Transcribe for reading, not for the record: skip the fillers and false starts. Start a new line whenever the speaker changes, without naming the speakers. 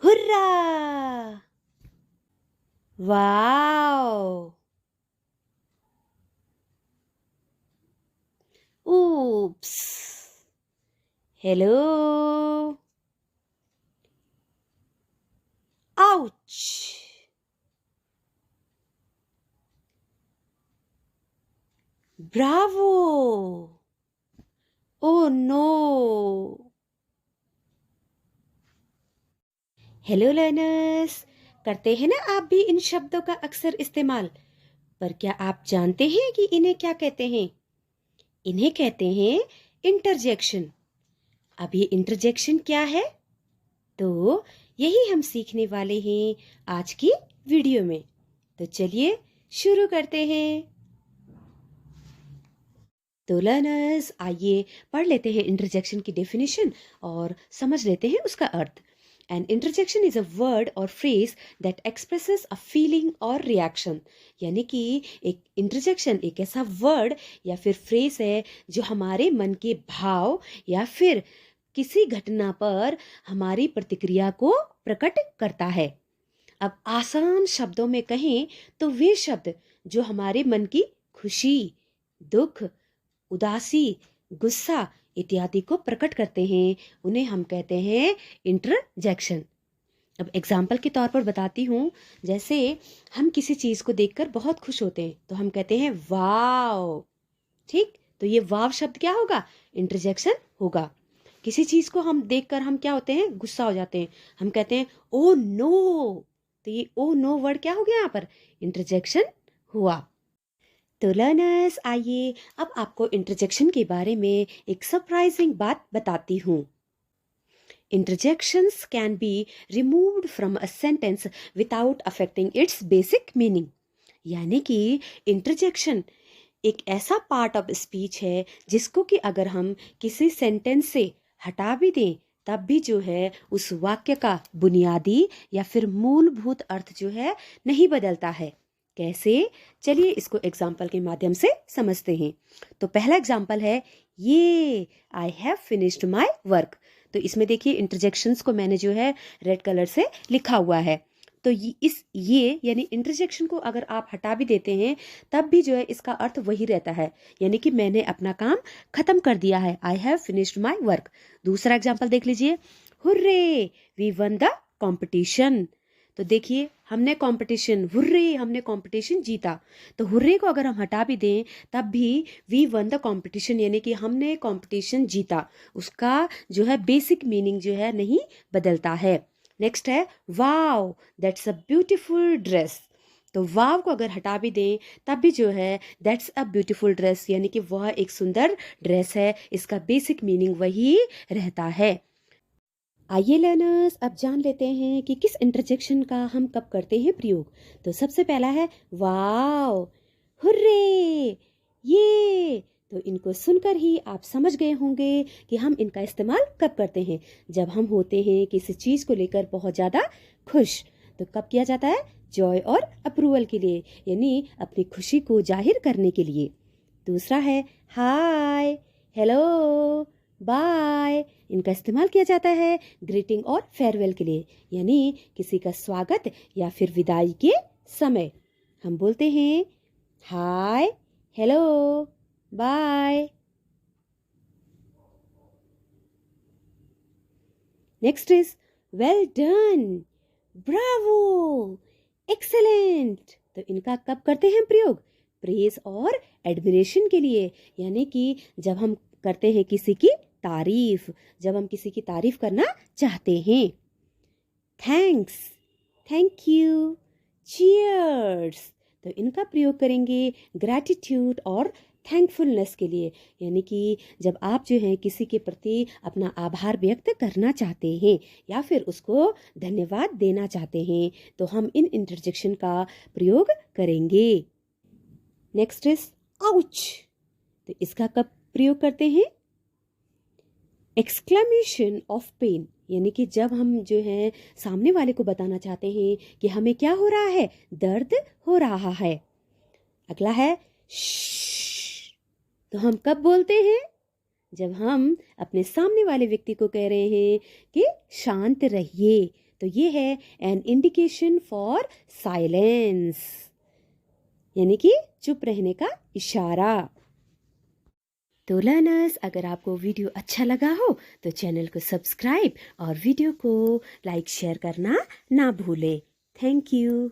Hurrah, wow, oops, hello, ouch, bravo, oh no। Hello learners, करते हैं ना आप भी इन शब्दों का अक्सर इस्तेमाल। पर क्या आप जानते हैं कि इन्हें क्या कहते हैं? इन्हें कहते हैं इंटरजेक्शन। अब ये इंटरजेक्शन क्या है? तो यही हम सीखने वाले हैं आज की वीडियो में। तो चलिए शुरू करते हैं। तो लर्नर्स, आइए पढ़ लेते हैं इंटरजेक्शन की डेफिनेशन और समझ लेते हैं उसका अर्थ। An interjection is a word or phrase that expresses a feeling or reaction। यानी कि एक इंटरजेक्शन एक ऐसा वर्ड या फिर फ्रेज है जो हमारे मन के भाव या फिर किसी घटना पर हमारी प्रतिक्रिया को प्रकट करता है। अब आसान शब्दों में कहें तो वे शब्द जो हमारे मन की खुशी, दुख, उदासी, गुस्सा इत्यादि को प्रकट करते हैं, उन्हें हम कहते हैं इंटरजेक्शन। अब एग्जाम्पल के तौर पर बताती हूँ। जैसे हम किसी चीज को देखकर बहुत खुश होते हैं तो हम कहते हैं वाव। ठीक, तो ये वाव शब्द क्या होगा? इंटरजेक्शन होगा। किसी चीज को हम देखकर हम क्या होते हैं? गुस्सा हो जाते हैं, हम कहते हैं ओ नो। तो ये ओ नो वर्ड क्या हो गया यहाँ पर? इंटरजेक्शन हुआ। तो लर्नर्स, आइए अब आपको इंटरजेक्शन के बारे में एक सरप्राइजिंग बात बताती हूँ। Interjections can be removed from a sentence without affecting its basic meaning। यानी कि इंटरजेक्शन एक ऐसा पार्ट ऑफ स्पीच है जिसको कि अगर हम किसी सेंटेंस से हटा भी दें तब भी जो है उस वाक्य का बुनियादी या फिर मूलभूत अर्थ जो है नहीं बदलता है। कैसे? चलिए इसको एग्जाम्पल के माध्यम से समझते हैं। तो पहला एग्जाम्पल है ये, आई हैव फिनिश्ड माई वर्क। तो इसमें देखिए इंटरजेक्शंस को मैंने जो है रेड कलर से लिखा हुआ है। तो ये यानी इंटरजेक्शन को अगर आप हटा भी देते हैं तब भी जो है इसका अर्थ वही रहता है, यानी कि मैंने अपना काम खत्म कर दिया है। I have finished my work. दूसरा एग्जाम्पल देख लीजिए, hurray, we won the competition. तो देखिए हमने कंपटीशन, हुर्रे, हमने कंपटीशन जीता। तो हुर्रे को अगर हम हटा भी दें तब भी वी वन द कंपटीशन यानी कि हमने कंपटीशन जीता, उसका जो है बेसिक मीनिंग जो है नहीं बदलता है। नेक्स्ट है वाव, दैट्स अ ब्यूटीफुल ड्रेस। तो वाव को अगर हटा भी दें तब भी जो है दैट्स अ ब्यूटीफुल ड्रेस यानी कि वह एक सुंदर ड्रेस है, इसका बेसिक मीनिंग वही रहता है। आइए लर्नर्स, अब जान लेते हैं कि किस इंटरजेक्शन का हम कब करते हैं प्रयोग। तो सबसे पहला है वाव, हुर्रे, ये। तो इनको सुनकर ही आप समझ गए होंगे कि हम इनका इस्तेमाल कब करते हैं। जब हम होते हैं किसी चीज़ को लेकर बहुत ज़्यादा खुश, तो कब किया जाता है? जॉय और अप्रूवल के लिए, यानी अपनी खुशी को जाहिर करने के लिए। दूसरा है हाय, हेलो, बाय। इनका इस्तेमाल किया जाता है ग्रीटिंग और फेयरवेल के लिए, यानी किसी का स्वागत या फिर विदाई के समय हम बोलते हैं hi, hello, bye. Next is well done, bravo, excellent. तो इनका कब करते हैं प्रयोग? प्रेज और एडमिरेशन के लिए, यानी कि जब हम करते हैं किसी की तारीफ, जब हम किसी की तारीफ करना चाहते हैं। Thanks, thank you, cheers. तो इनका प्रयोग करेंगे ग्रैटिट्यूड और थैंकफुलनेस के लिए, यानी कि जब आप जो है किसी के प्रति अपना आभार व्यक्त करना चाहते हैं या फिर उसको धन्यवाद देना चाहते हैं तो हम इन इंटरजेक्शन का प्रयोग करेंगे। Next is ouch. तो इसका कब प्रयोग करते हैं? एक्सक्लेमेशन ऑफ पेन, यानी कि जब हम जो है सामने वाले को बताना चाहते हैं कि हमें क्या हो रहा है, दर्द हो रहा है। अगला है श्श। तो हम कब बोलते हैं? जब हम अपने सामने वाले व्यक्ति को कह रहे हैं कि शांत रहिए, तो ये है एन इंडिकेशन फॉर साइलेंस, यानी कि चुप रहने का इशारा। तो लर्नर्स, अगर आपको वीडियो अच्छा लगा हो तो चैनल को सब्सक्राइब और वीडियो को लाइक शेयर करना ना भूलें। Thank you.